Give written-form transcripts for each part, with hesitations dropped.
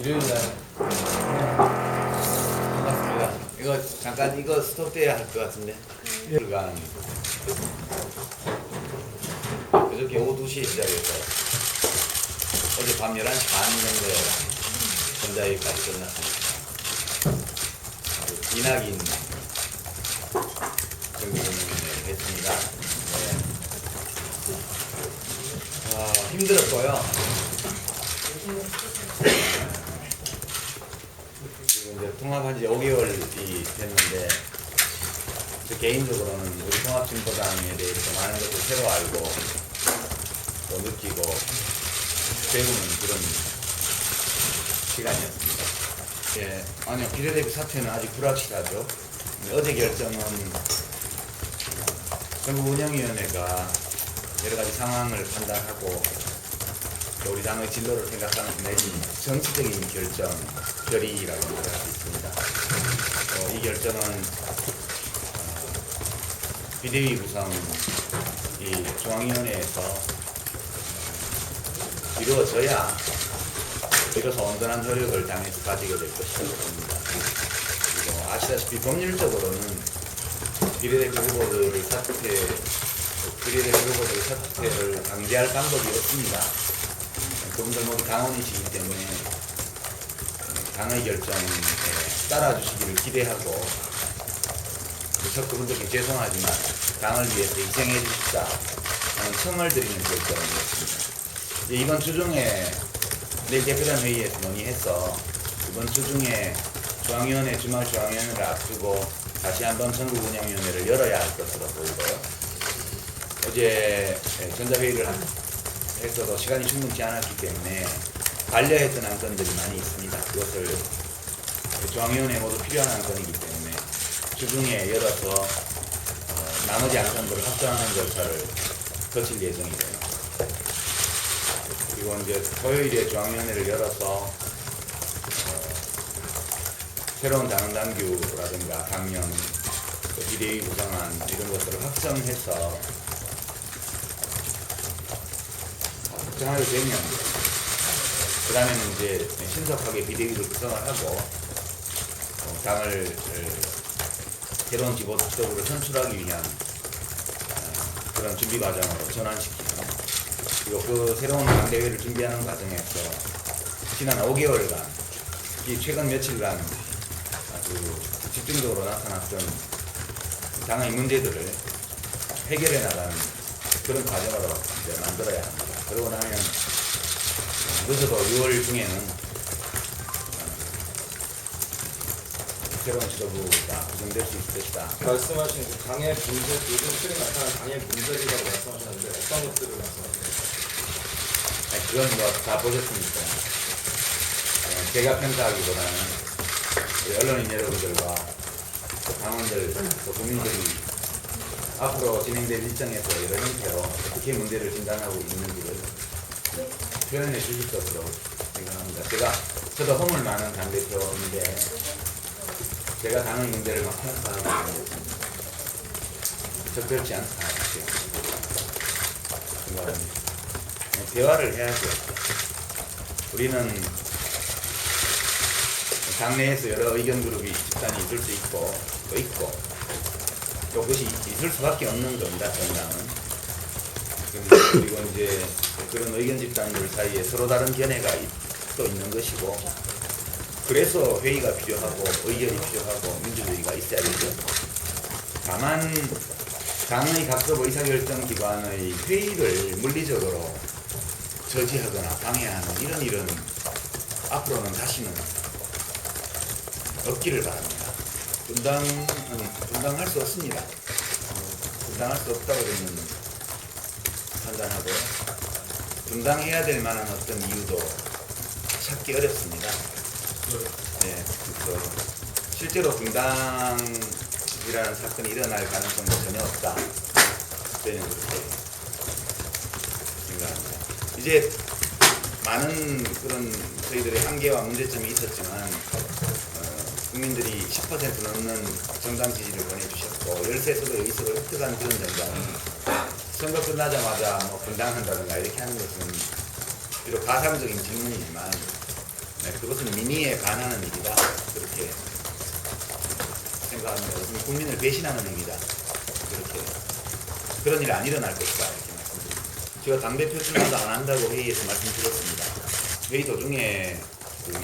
일요일날 반갑습니다. 이거 잠깐 이거 스톱돼야 할 것 같은데. 일간 그저께 오후 2시에 시작했어요. 어제 밤 11시 반 정도에 전자회의까지 끝났습니다. 이낙인 정부위원회 했습니다. 네. 힘들었고요. 지금 이제 통합한 지 5개월이 됐는데, 저 개인적으로는 우리 통합진보당에 대해서 많은 것을 새로 알고 또 느끼고 배우는 그런 시간이었습니다. 예, 아니요, 비례대표 사퇴는 아직 불확실하죠. 어제 결정은 정부운영위원회가 여러 가지 상황을 판단하고 또 우리 당의 진로를 생각하는 내지 정치적인 결정, 결의라고 생각할 수 있습니다. 이 결정은 비대위 구성 이 중앙위원회에서 이루어져야 비로소 온전한 효력을 당에서 가지게 될 것이라고 봅니다. 그리고 아시다시피 법률적으로는 비례대표 후보들의 사퇴를 강제할 방법이 없습니다. 그분들 모두 당원이시기 때문에 당의 결정에 따라주시기를 기대하고, 그분들께 죄송하지만 당을 위해서 희생해 주십사 하는 청을 드리는 결정이었습니다. 이번 주 중에 내일 대표단 회의에서 논의해서 이번 주 중에 중앙위원회, 주말 중앙위원회를 앞두고 다시 한번 전국운영위원회를 열어야 할 것으로 보이고요. 어제 전자회의를 했어도 시간이 충분치 않았기 때문에 반려했던 안건들이 많이 있습니다. 그것을 중앙위원회 모두 필요한 안건이기 때문에 주중에 열어서 나머지 안건들을 합정하는 절차를 거칠 예정이고요. 그리고 이제 토요일에 중앙위원회를 열어서 새로운 당헌당규라든가 강령, 비대위 구성안 이런 것들을 확정해서 확정하게 되면 그 다음에는 이제 신속하게 비대위를 구성을 하고 당을 새로운 지도부를 선출하기 위한 그런 준비 과정으로 전환시키는, 그리고 그 새로운 당대회를 준비하는 과정에서 지난 5개월간, 최근 며칠간 아주 집중적으로 나타났던 당의 문제들을 해결해 나가는 그런 과정으로 이제 만들어야 합니다. 그러고 나면 늦어도 6월 중에는 새로운 지도부가 구성될 수 있을 것이다. 말씀하신 그 당의 분석, 요즘 최근 나타난 당의 분석이라고 말씀하셨는데 어떤 것들을 말씀하세요? 그건 뭐 다 보셨으니까 제가 평가하기보다는 언론인 여러분들과 당원들, 또 국민들이 앞으로 진행될 일정에서 여러 형태로 어떻게 문제를 진단하고 있는지를 표현해 주실 것으로 생각합니다. 저도 허물 많은 당대표인데 제가 당의 문제를 막 평가하고 있는 적절치 않다 생각합니다. 대화를 해야죠. 우리는 당내에서 여러 의견 그룹이 집단이 있을 수 있고 또 그것이 있을 수밖에 없는 겁니다. 정당은. 그리고 이제 그런 의견 집단들 사이에 서로 다른 견해가 또 있는 것이고, 그래서 회의가 필요하고 의견이 필요하고 민주주의가 있어야 되죠. 다만 당의 각급 의사결정 기관의 회의를 물리적으로 저지하거나 방해하는 이런 앞으로는 다시는 없기를 바랍니다. 분당할 수 없습니다. 분당할 수 없다고 저는 판단하고, 분당해야 될 만한 어떤 이유도 찾기 어렵습니다. 네, 실제로 분당이라는 사건이 일어날 가능성도 전혀 없다. 저는 그렇게 생각합니다. 이제 많은 그런 저희들의 한계와 문제점이 있었지만 국민들이 10% 넘는 정당 지지를 보내주셨고 13석의 의석을 획득한 그런 정당이 선거 끝나자마자 뭐 분당한다든가 이렇게 하는 것은 비록 가상적인 질문이지만 네, 그것은 민의에 반하는 일이다. 그렇게 생각합니다. 그것은 국민을 배신하는 행위다. 그렇게 그런 일이 안 일어날 것이다. 이렇게 말씀드립니다. 제가 당대표 출마도 안 한다고 회의에서 말씀드렸습니다. 회의 도중에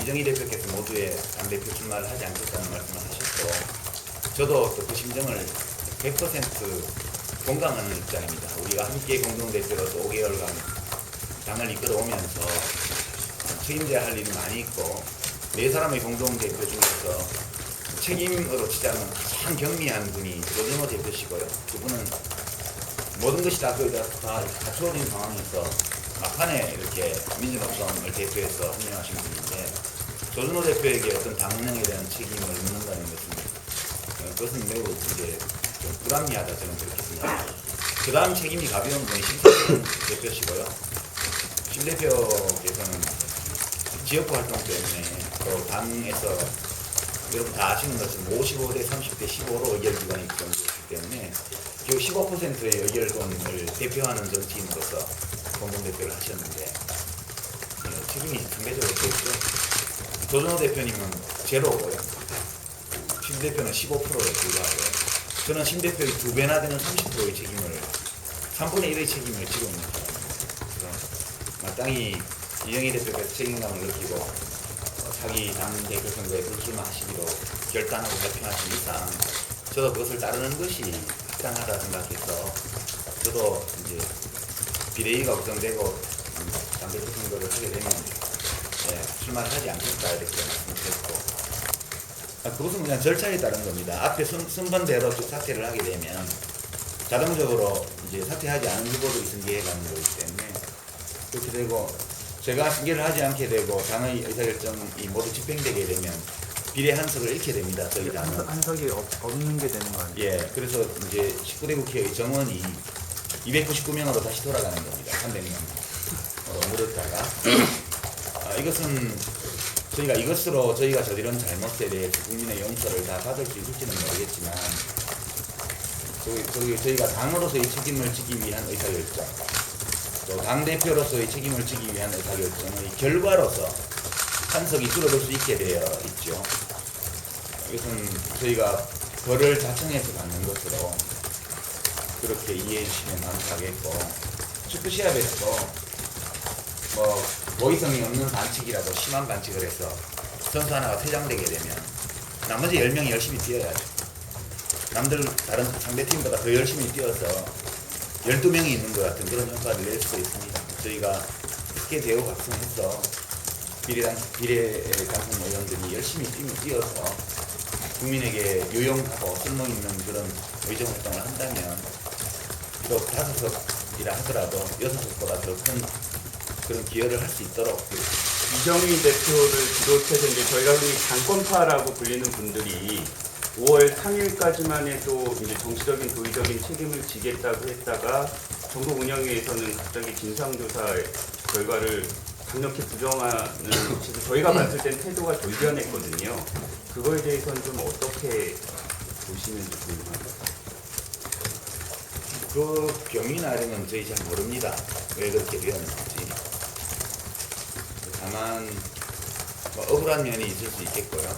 이정희 대표께서 모두에 당대표 출마를 하지 않겠다는 말씀을 하셨고, 저도 또 그 심정을 100% 공감하는 입장입니다. 우리가 함께 공동대표로서 5개월간 당을 이끌어오면서 책임져야 할 일이 많이 있고, 네 사람의 공동대표 중에서 책임으로 치자면 가장 경미한 분이 조정호 대표시고요. 그분은 모든 것이 다 갖추어진 상황에서 막판에 이렇게 민주노총을 대표해서 운영하신 분인데, 조준호 대표에게 어떤 당 운영에 대한 책임을 묻는다는 것은 그것은 매우 이제 좀 불합리하다, 저는 그렇게 생각합니다. 그 다음 책임이 가벼운 분이 심상정 대표시고요. 심 대표께서는 지역구 활동 때문에 또 당에서 여러분 다 아시는 것처럼 55대 30대 15로 의결기관이 구성되었기 때문에 그 15%의 의결권을 대표하는 정치인으로서 공동대표를 하셨는데 책임이 상대적으로 적죠. 조준호 대표님은 제로고요. 심 대표는 15%에 불과하고요. 저는 심 대표의 2배나 되는 30%의 책임을, 3분의 1의 책임을 지고 있는 사람입니다. 그래서 마땅히 이정희 대표가 책임감을 느끼고 자기 당 대표 선거에 불출마하시기로 결단하고 발표하신 이상 저도 그것을 따르는 것이 합당하다 생각해서 저도 이제 비대위가 구성되고 당대표 선거를 하게 되면 출마를 하지 않겠다 이렇게 말씀드렸고, 그것은 그냥 절차에 따른 겁니다. 앞에 순번대로 쭉 사퇴를 하게 되면 자동적으로 이제 사퇴하지 않은 후보들이 승계해 가는 거기 때문에 그렇게 되고, 제가 승계를 하지 않게 되고 당의 의사결정이 모두 집행되게 되면 비례 한석을 잃게 됩니다. 저희 당은 한석이 없는 게 되는 거 아니에요? 예, 그래서 이제 19대 국회의 정원이 299명으로 다시 돌아가는 겁니다. 300명으로 늘었다가 이것은 저희가 저지른 잘못에 대해서 국민의 용서를 다 받을 수 있을지는 모르겠지만, 저희가 당으로서의 책임을 지기 위한 의사결정, 또 당대표로서의 책임을 지기 위한 의사결정의 결과로서 한석이 줄어들 수 있게 되어 있죠. 이것은 저희가 벌을 자청해서 받는 것으로 그렇게 이해해 주시면 감사하겠고, 축구 시합에서도 고의성이 없는 반칙이라도 심한 반칙을 해서 선수 하나가 퇴장되게 되면 나머지 10명이 열심히 뛰어야죠. 다른 상대팀보다 더 열심히 뛰어서 12명이 있는 것 같은 그런 효과를 낼 수 있습니다. 저희가 크게 대우 각성해서 비례 당선 의원들이 열심히 뛰어서 국민에게 유용하고 쓸모있는 그런 의정 활동을 한다면 비록 5석이라 하더라도 6석보다 더 큰 그런 기여를 할 수 있도록. 이정희 대표를 비롯해서 이제 저희가 흔히 당권파라고 불리는 분들이 5월 3일까지만 해도 이제 정치적인 도의적인 책임을 지겠다고 했다가 전국 운영위에서는 갑자기 진상조사 결과를 강력히 부정하는 식으로 저희가 봤을 땐 태도가 돌변했거든요. 그거에 대해서는 좀 어떻게 보시는지 궁금합니다. 그 병이나 이런 건 저희 잘 모릅니다. 왜 그렇게 되었는지. 다만 억울한 면이 있을 수 있겠고요.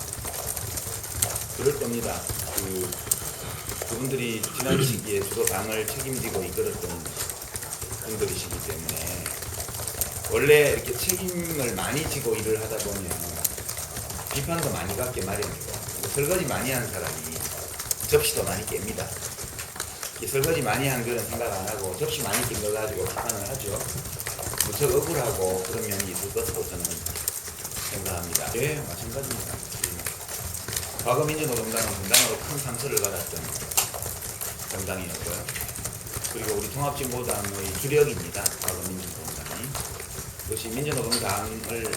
그럴 겁니다. 그분들이 지난 시기에 주로 당을 책임지고 이끌었던 분들이시기 때문에 원래 이렇게 책임을 많이 지고 일을 하다 보면 비판도 많이 받게 마련이고, 설거지 많이 한 사람이 접시도 많이 깹니다. 설거지 많이 한 그런 생각 안 하고 접시 많이 낀 걸 가지고 비판을 하죠. 무척 억울하고 그런 면이 있을 것으로 저는 생각합니다. 예, 마찬가지입니다. 과거 민주노동당은 분당으로 큰 상처를 받았던 정당이었고요. 그리고 우리 통합진보당의 주력입니다. 과거 민주노동당이. 그것이 민주노동당을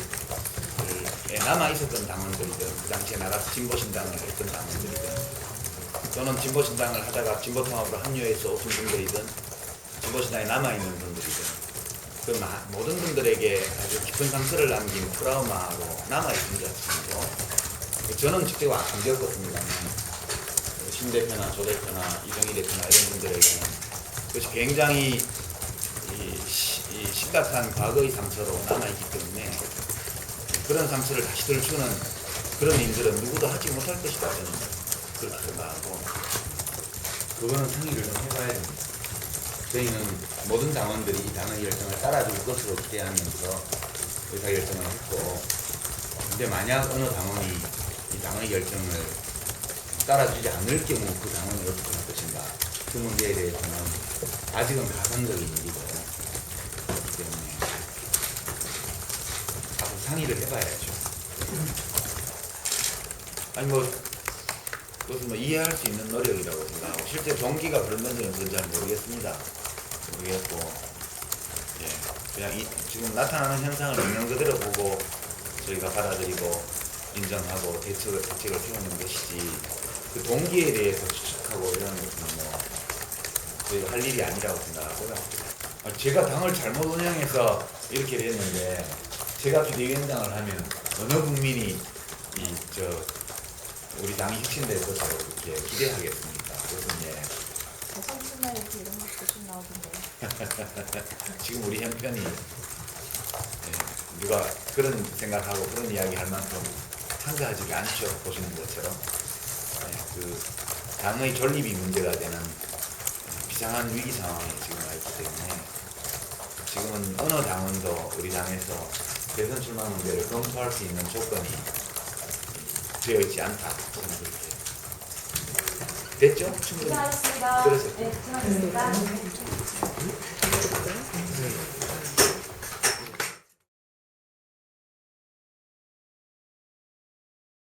남아있었던 당원들이든 그 당시에 나가서 진보신당을 했던 당원들이든 또는 진보신당을 하다가 진보통합으로 합류해서 오신 분들이든 진보신당에 남아있는 분들이든 그 모든 분들에게 아주 깊은 상처를 남긴 트라우마로 남아있습니다. 저는 직접 안 겪었습니다만 심 대표나 조 대표나 이정희 대표나 이런 분들에게는 그것이 굉장히 심각한 과거의 상처로 남아있기 때문에 그런 상처를 다시 덜 주는 그런 일들은 누구도 하지 못할 것이다. 저는 그렇게 생각하고 그거는 상의를 좀 해봐야 됩니다. 저희는 모든 당원들이 이 당의 결정을 따라줄 것으로 기대하면서 의사결정을 했고, 근데 만약 어느 당원이 이 당의 결정을 따라주지 않을 경우 그 당원이 어떻게 할 것인가, 그 문제에 대해서는 아직은 가상적인 일이고, 그렇기 때문에 앞으로 상의를 해봐야죠. 아니 그것은 이해할 수 있는 노력이라고 생각하고, 실제 동기가 그런 건지는 저는 잘 모르겠습니다. 모르겠고, 예, 그냥 지금 나타나는 현상을 있는 그대로 보고 저희가 받아들이고 인정하고 대책을 세우는 것이지, 그 동기에 대해서 추측하고 이런 것은 저희가 할 일이 아니라고 생각하고요. 제가 당을 잘못 운영해서 이렇게 됐는데, 제가 비대위원장을 하면 어느 국민이 우리 당이 혁신될 것으로 그렇게 기대하겠습니까? 그것은 예. 대선 출마에서 이런 것도 좀 나오던데. 지금 우리 형편이 예, 누가 그런 생각하고 그런 이야기 할 만큼 한가하지가 않죠. 보시는 것처럼 예, 그 당의 존립이 문제가 되는 비상한 위기 상황에 지금 와 있기 때문에, 지금은 어느 당원도 우리 당에서 대선 출마 문제를 검토할 수 있는 조건이 되어 있지 않다. 저는 그렇게 됐죠? 충분히 수고하셨습니다. 그러셨죠? 네, 수고하셨습니다.